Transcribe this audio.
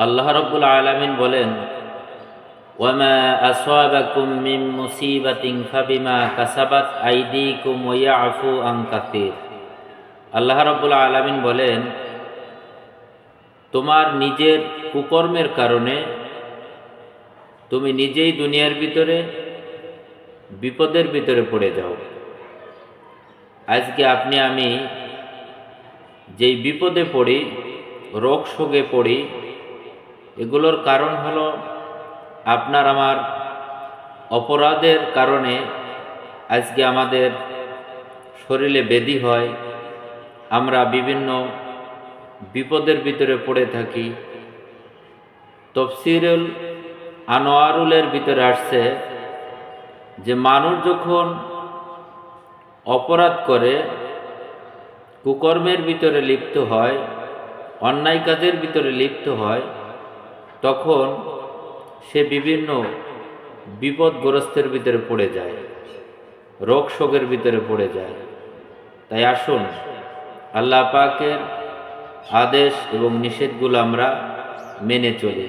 আল্লাহ রাব্বুল আলামিন বলেন, ওয়ামা আসাবাকুম মিন মুসিবাতিন ফাবিমা কাসাবাত আইদিকুম ওয়া ইয়াফু আন কাসীর। আল্লাহ রাব্বুল আলামিন বলেন, তোমার নিজের কুকর্মের কারণে তুমি নিজেই দুনিয়ার ভিতরে বিপদের ভিতরে পড়ে যাও। আজকে আপনি আমি যেই বিপদে পড়ি, রোগ শোকে পড়ি, এগুলোর কারণ হলো আপনার আমার অপরাধের কারণে আজকে আমাদের শরীরে ব্যাধি হয়, আমরা বিভিন্ন বিপদের ভিতরে পড়ে থাকি। তাফসীরুল আনোয়ারুলের ভিতরে আসছে যে মানুষ যখন অপরাধ করে, কুকর্মের ভিতরে লিপ্ত হয়, অন্যায় কাজের ভিতরে লিপ্ত হয়, তখন সে বিভিন্ন বিপদগ্রস্তের ভিতরে পড়ে যায়, রোগ শোকের ভিতরে পড়ে যায়। তাই আসুন আল্লাহ পাকের আদেশ এবং নিষেধগুলো আমরা মেনে চলি।